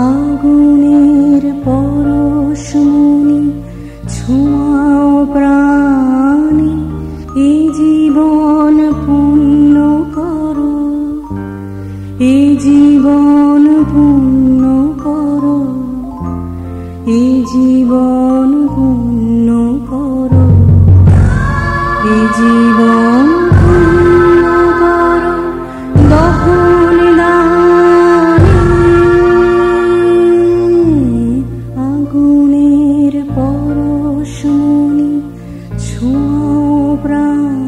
আগুনের পরশমণি ছোঁয়াও প্রাণে, এ জীবন পূর্ণ করো, এ জীবন পূর্ণ করো, এ জীবন পূর্ণ করো, এ জীবন পূর্ণ করো, দহন দানে আগুনের পরশমণি ছোঁয়াও প্রাণে।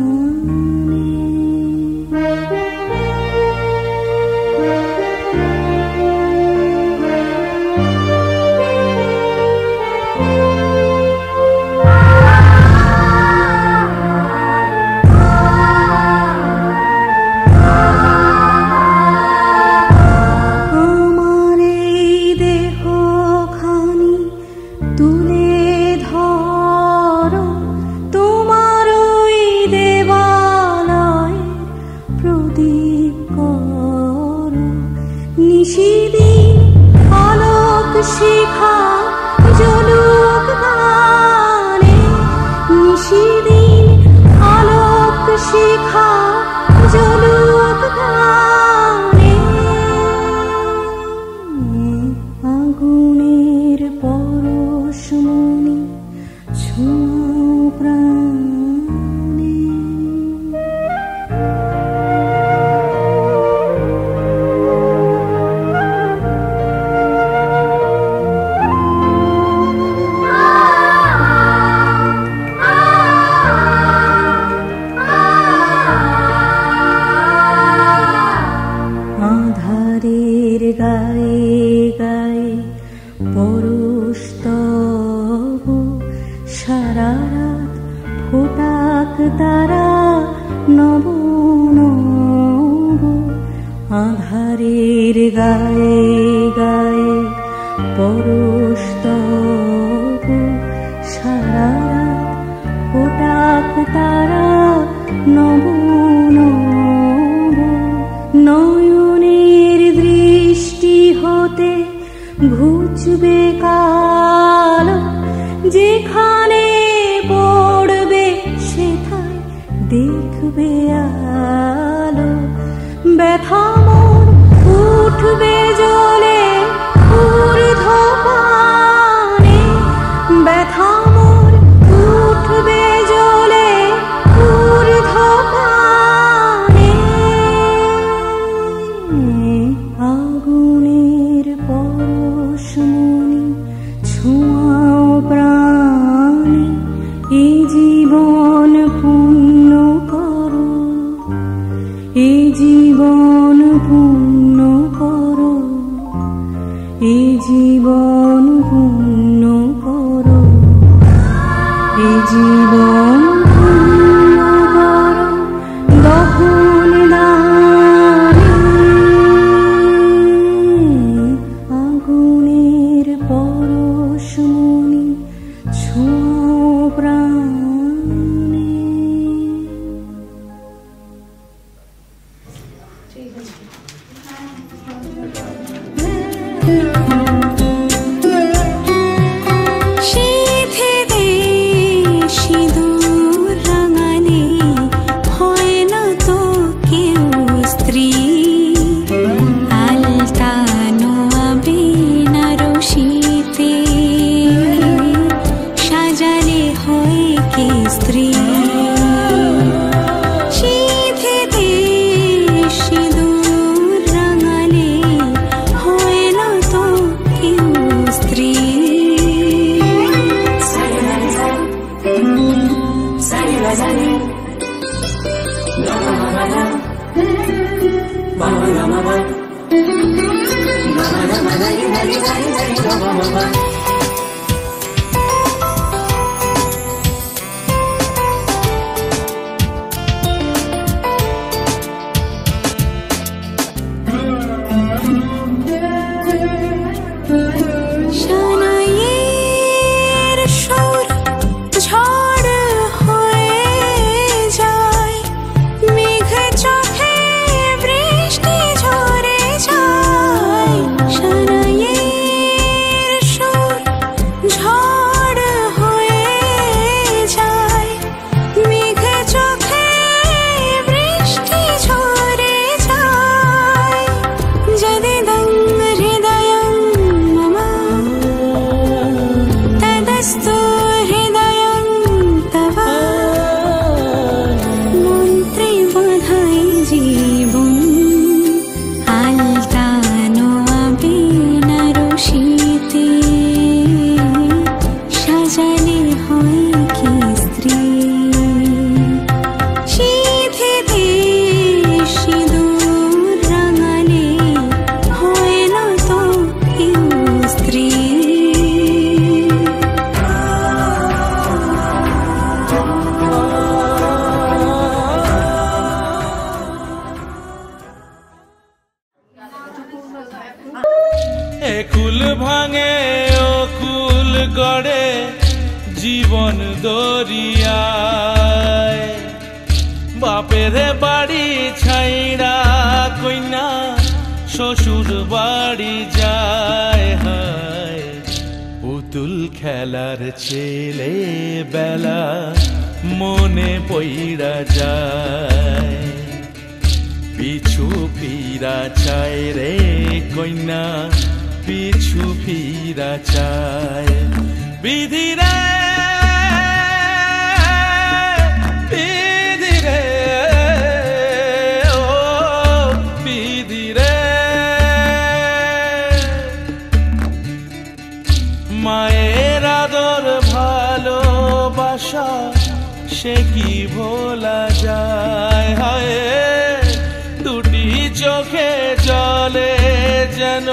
আমার এই দেহখানি তুলে ধরো, তোমার ওই দেবালয় প্রদীপ করো, নিশিদিন আলোক শিখা জ্বলুক গানে, নিশিদিন আলোক শিখা জ্বলুক গানে। আগুনের পরশমণি ছোঁয়াও প্রাণে। আধারের গায়ে গায়ে পরশ তব, সারা রাত ফোটাক তারা নব নব। আধারের গায়ে গায়ে পরশ তব, সারা রাত ফোটাক তারা নব নব। নয়নের দৃষ্টি হতে ঘুচবে কালো, যেখানে পড়বে সেথায় দেখবে আলো। ব্যথা মন উঠবে জ্বলে ঊর্ধ্বপানে, ব্যথা মন উঠবে জ্বলে ঊর্ধ্বপানে। আগুনের পরশমণি ছোঁয়াও প্রাণে, এ জীবন পূর্ণ করো, এ জীবন পূর্ণ করো, এ জীবন পূর্ণ করো, এ জীবন পূর্ণ করো, দহন দানে আগুনের পরশমণি ছোঁয়াও প্রাণে। শীতে সিঁদুর রাঙালে হয় না তো কেউ স্ত্রী, আলতানো বেনারসিতে সাজালে হয় কে স্ত্রী। শীতে সিঁদুর রাঙালে হয় না তো কেউ স্ত্রী। সানাইয়ের সুর ঝড় হয়ে যায়, কুল ভাঙে ও কুল গড়ে জীবন দরিয়ায় বাপের বাড়ি ছাইড়া কইনা শ্বশুর বাড়ি যায় হায় পুতুল খেলার ছেলে বেলা মনে পইড়া যায় পিছু ফিরা চায় রে কইনা পিছু ফিরা চায় বিধি রে বিধি রে ও বিধি রে মায়ের আদর ভালোবাসা সে কি ভোলা যায় হায় দুটি চোখে জলে যেন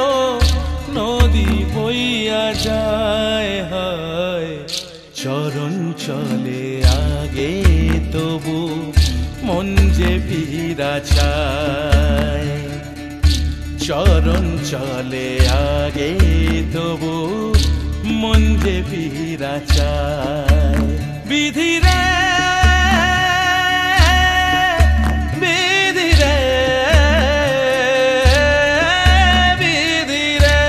নদী বইয়া যায় হায় চরণ চলে আগে তবু মন যে ফিরা চায় চরণ চলে আগে তবু মন যে ফিরা চায় বিধি রে বিধি রে বিধি রে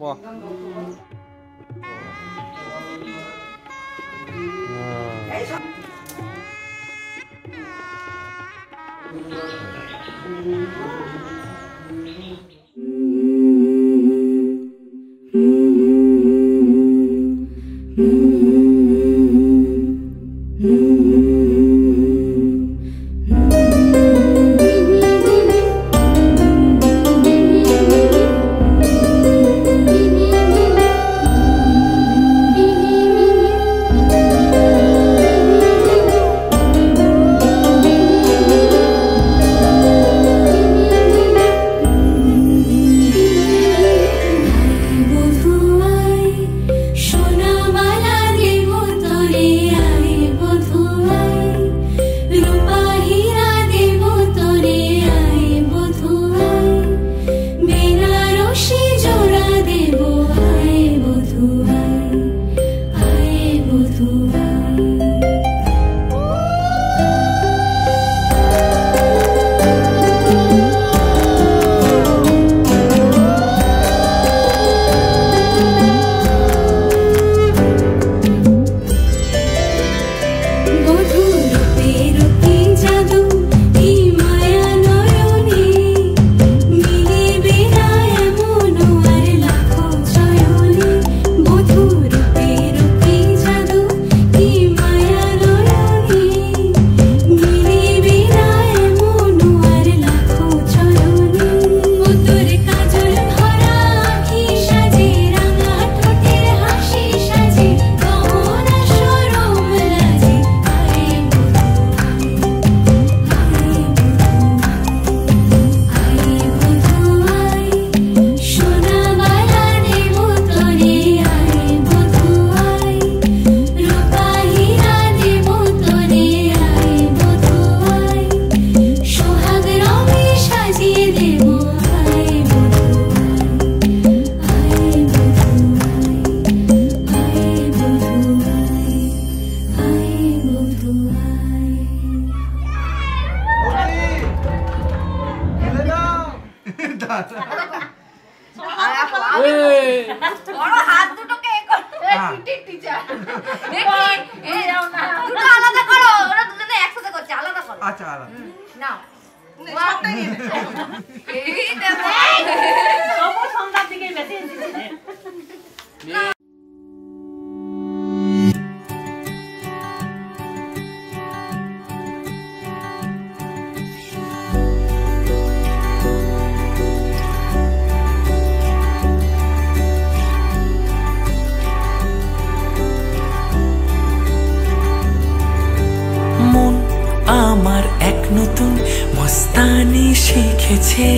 বাহ শিখেছে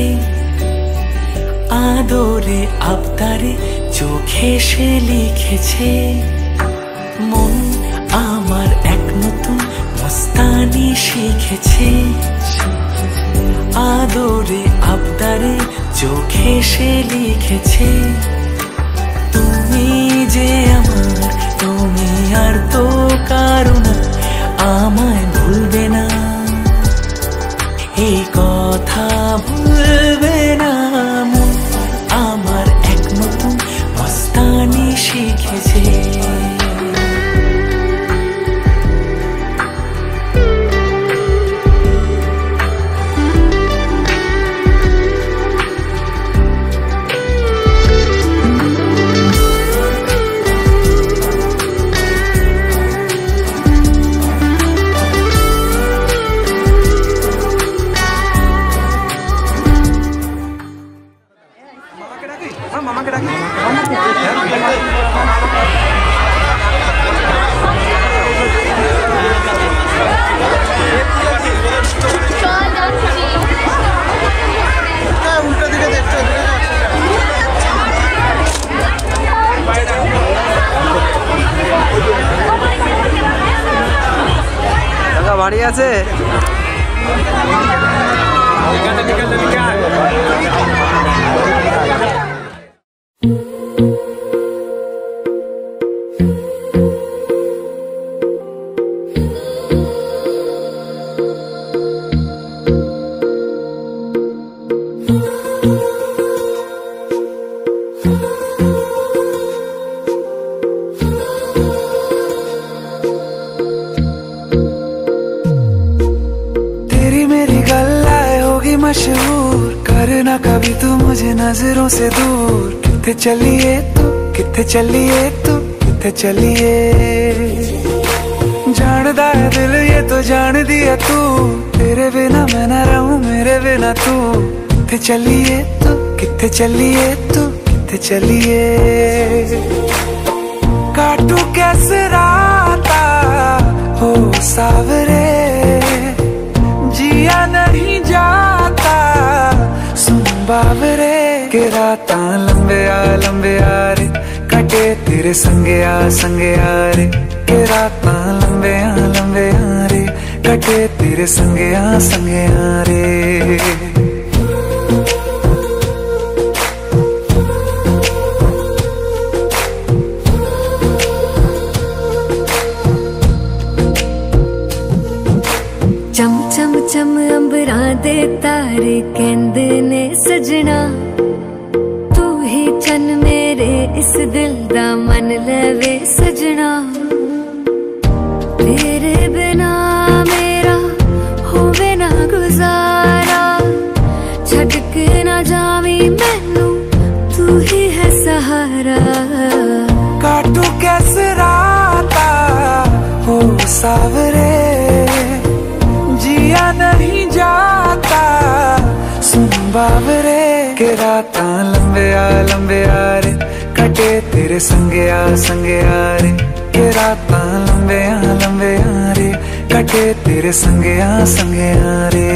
আদরে আবদারে চোখে সে লিখেছে মন আমার এক নতুন মস্তানি শিখেছে। আদরে আবদারে চোখে সে লিখেছে, তুমি যে আমার, তুমি আর তো কারো না, আমায় ভুলবে না, এই কথা ভুলবে না মন, আমার এক নতুন মস্তানি শিখেছে। বাড়ি আছে मशहूर, करना कभी तू मुझे नजरों से दूर। किथे चलिए तू, किथे चलिए तू, किथे चलिए, जानदा है दिल ये तो जान दिया तू, तेरे बिना मैं ना रहूं मेरे बिना तू। किथे चलिए तू, किथे चलिए तू, किथे चलिए, काटू कैसे राता हो सावरे, जिया नहीं जाता सुन बावरे, के राता लंबे आ रे, कटे तेरे संगे आ रे, के राता लंबे आ रे, कटे तेरे संगे आ रे। चम चम चम अंबरा दे तारे कहंदे ने सजना, तू ही चन मेरे इस दिल दा मन लवे सजना। तेरे बिना मेरा होवे ना गुजारा, छड़ के ना जावी मैनू तू ही है सहारा। काटू कैसे राता हो सावरे, जिया नहीं जाता सुन बावरे, के राता लंबे आ रे, कटे तेरे संगे आ रे, के राता लंबे आ रे, कटे तेरे संगे आ रे।